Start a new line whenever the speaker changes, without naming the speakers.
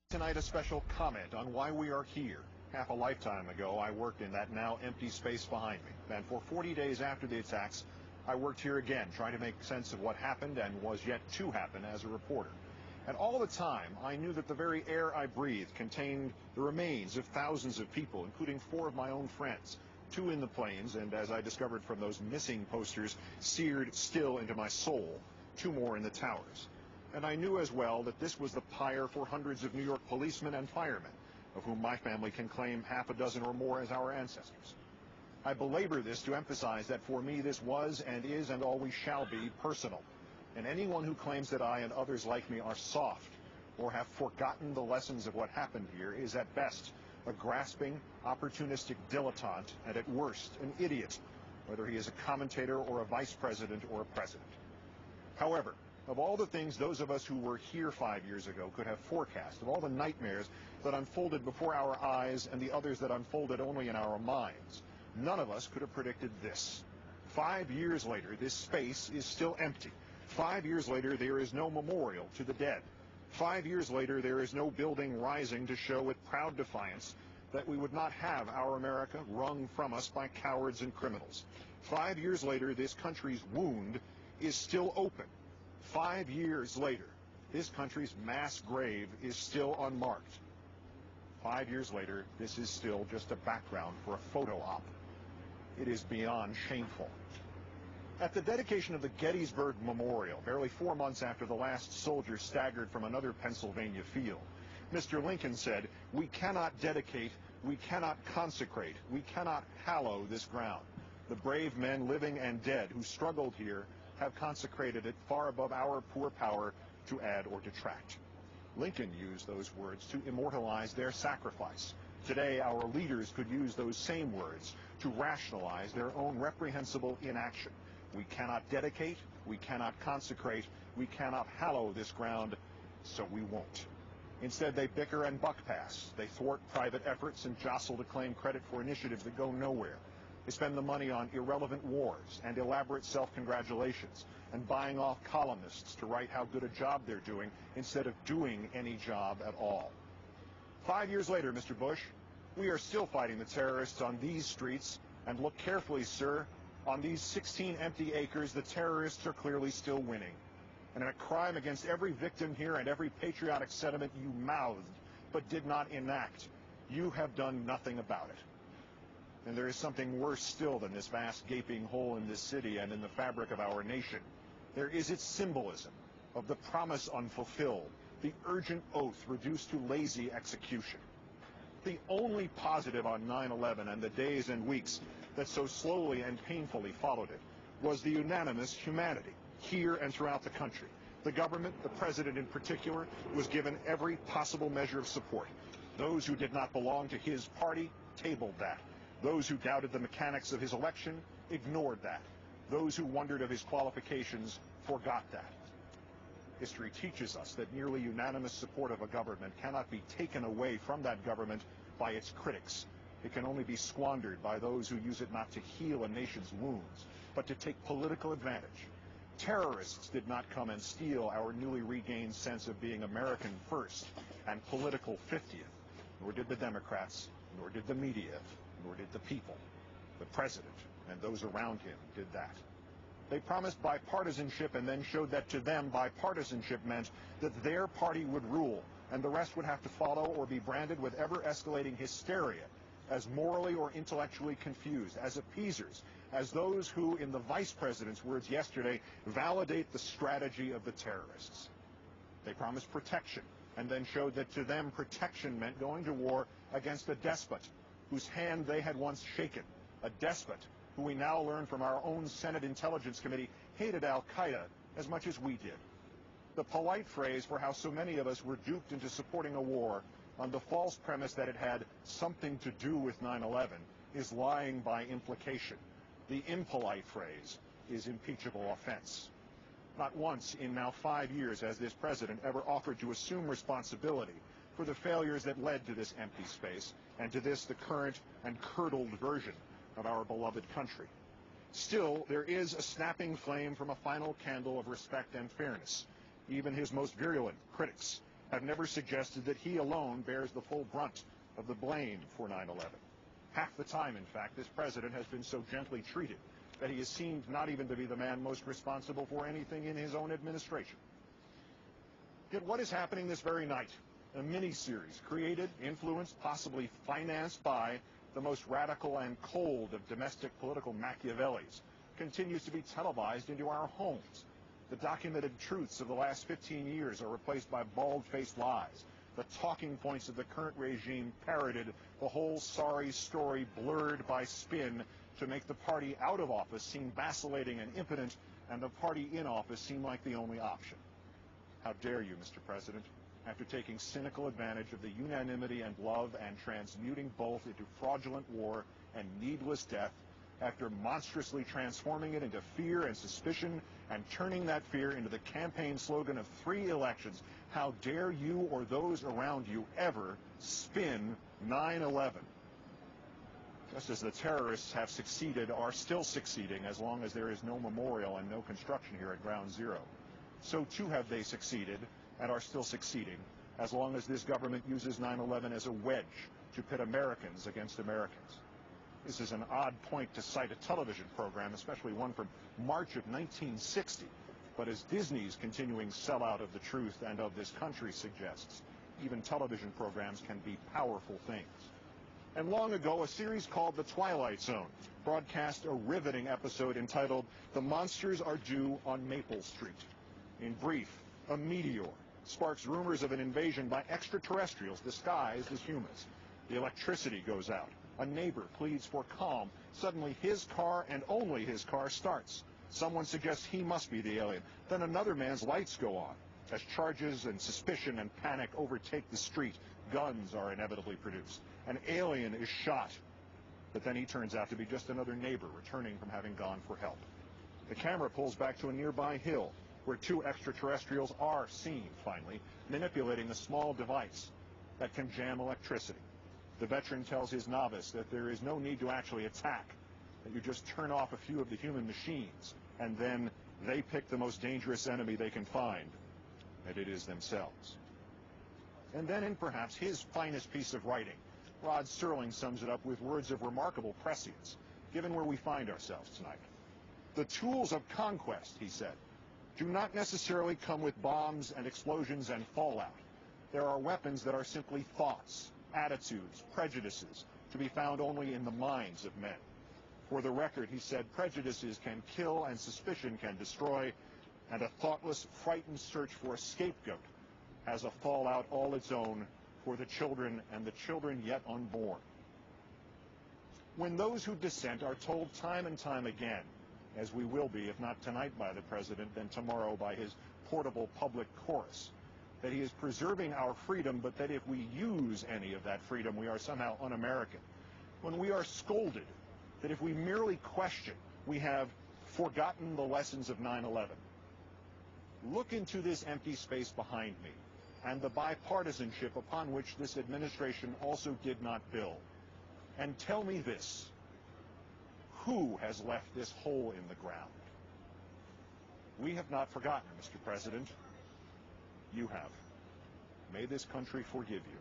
Tonight, a special comment on why we are here. Half a lifetime ago, I worked in that now empty space behind me. And for 40 days after the attacks, I worked here again, trying to make sense of what happened and was yet to happen as a reporter. And all the time, I knew that the very air I breathed contained the remains of thousands of people, including 4 of my own friends. 2 in the planes, and as I discovered from those missing posters, seared still into my soul, 2 more in the towers. And I knew as well that this was the pyre for hundreds of New York policemen and firemen, of whom my family can claim half a dozen or more as our ancestors. I belabor this to emphasize that for me this was and is and always shall be personal. And anyone who claims that I and others like me are soft or have forgotten the lessons of what happened here is at best a grasping, opportunistic dilettante and at worst an idiot, whether he is a commentator or a vice president or a president. However, of all the things those of us who were here 5 years ago could have forecast, of all the nightmares that unfolded before our eyes and the others that unfolded only in our minds, none of us could have predicted this. 5 years later, this space is still empty. 5 years later, there is no memorial to the dead. 5 years later, there is no building rising to show with proud defiance that we would not have our America wrung from us by cowards and criminals. 5 years later, this country's wound is still open. 5 years later, this country's mass grave is still unmarked. 5 years later, this is still just a background for a photo op. It is beyond shameful. At the dedication of the Gettysburg Memorial, barely 4 months after the last soldier staggered from another Pennsylvania field, Mr. Lincoln said, "We cannot dedicate, we cannot consecrate, we cannot hallow this ground. The brave men, living and dead, who struggled here have consecrated it far above our poor power to add or detract." Lincoln used those words to immortalize their sacrifice. Today, our leaders could use those same words to rationalize their own reprehensible inaction. We cannot dedicate, we cannot consecrate, we cannot hallow this ground, so we won't. Instead, they bicker and buck pass. They thwart private efforts and jostle to claim credit for initiatives that go nowhere. They spend the money on irrelevant wars and elaborate self-congratulations and buying off columnists to write how good a job they're doing instead of doing any job at all. 5 years later, Mr. Bush, we are still fighting the terrorists on these streets, and look carefully, sir, on these 16 empty acres, the terrorists are clearly still winning. And in a crime against every victim here and every patriotic sentiment you mouthed but did not enact, you have done nothing about it. And there is something worse still than this vast gaping hole in this city and in the fabric of our nation. There is its symbolism of the promise unfulfilled, the urgent oath reduced to lazy execution. The only positive on 9/11 and the days and weeks that so slowly and painfully followed it was the unanimous humanity here and throughout the country. The government, the president in particular, was given every possible measure of support. Those who did not belong to his party tabled that. Those who doubted the mechanics of his election ignored that. Those who wondered of his qualifications forgot that. History teaches us that nearly unanimous support of a government cannot be taken away from that government by its critics. It can only be squandered by those who use it not to heal a nation's wounds, but to take political advantage. Terrorists did not come and steal our newly regained sense of being American first and political 50th, nor did the Democrats, nor did the media, nor did the people. The president and those around him did that. They promised bipartisanship and then showed that to them bipartisanship meant that their party would rule and the rest would have to follow or be branded with ever-escalating hysteria as morally or intellectually confused, as appeasers, as those who, in the vice president's words yesterday, validate the strategy of the terrorists. They promised protection and then showed that to them protection meant going to war against a despot whose hand they had once shaken, a despot who we now learn from our own Senate Intelligence Committee hated al-Qaeda as much as we did. The polite phrase for how so many of us were duped into supporting a war on the false premise that it had something to do with 9/11 is lying by implication. The impolite phrase is impeachable offense. Not once in now 5 years has this president ever offered to assume responsibility for the failures that led to this empty space and to this, the current and curdled version of our beloved country. Still, there is a snapping flame from a final candle of respect and fairness. Even his most virulent critics have never suggested that he alone bears the full brunt of the blame for 9/11. Half the time, in fact, this president has been so gently treated that he has seemed not even to be the man most responsible for anything in his own administration. Yet what is happening this very night? A mini-series created, influenced, possibly financed by the most radical and cold of domestic political Machiavellis continues to be televised into our homes. The documented truths of the last 15 years are replaced by bald-faced lies. The talking points of the current regime parroted, the whole sorry story blurred by spin to make the party out of office seem vacillating and impotent, and the party in office seem like the only option. How dare you, Mr. President, after taking cynical advantage of the unanimity and love and transmuting both into fraudulent war and needless death, after monstrously transforming it into fear and suspicion and turning that fear into the campaign slogan of 3 elections, how dare you or those around you ever spin 9/11? Just as the terrorists have succeeded, are still succeeding as long as there is no memorial and no construction here at Ground Zero, so too have they succeeded and are still succeeding as long as this government uses 9/11 as a wedge to pit Americans against Americans. This is an odd point to cite a television program, especially one from March of 1960, but as Disney's continuing sellout of the truth and of this country suggests, even television programs can be powerful things. And long ago, a series called The Twilight Zone broadcast a riveting episode entitled "The Monsters Are Due on Maple Street." In brief, a meteor sparks rumors of an invasion by extraterrestrials disguised as humans. The electricity goes out. A neighbor pleads for calm. Suddenly his car and only his car starts. Someone suggests he must be the alien. Then another man's lights go on. As charges and suspicion and panic overtake the street, guns are inevitably produced. An alien is shot. But then he turns out to be just another neighbor returning from having gone for help. The camera pulls back to a nearby hill where 2 extraterrestrials are seen, finally, manipulating a small device that can jam electricity. The veteran tells his novice that there is no need to actually attack, that you just turn off a few of the human machines, and then they pick the most dangerous enemy they can find, and it is themselves. And then in perhaps his finest piece of writing, Rod Serling sums it up with words of remarkable prescience, given where we find ourselves tonight. The tools of conquest, he said, do not necessarily come with bombs and explosions and fallout. There are weapons that are simply thoughts, attitudes, prejudices, to be found only in the minds of men. For the record, he said, prejudices can kill and suspicion can destroy, and a thoughtless, frightened search for a scapegoat has a fallout all its own for the children and the children yet unborn. When those who dissent are told time and time again, as we will be, if not tonight by the president, then tomorrow by his portable public chorus, that he is preserving our freedom, but that if we use any of that freedom, we are somehow un-American. When we are scolded that if we merely question, we have forgotten the lessons of 9/11. Look into this empty space behind me and the bipartisanship upon which this administration also did not build. And tell me this: who has left this hole in the ground? We have not forgotten, Mr. President. You have. May this country forgive you.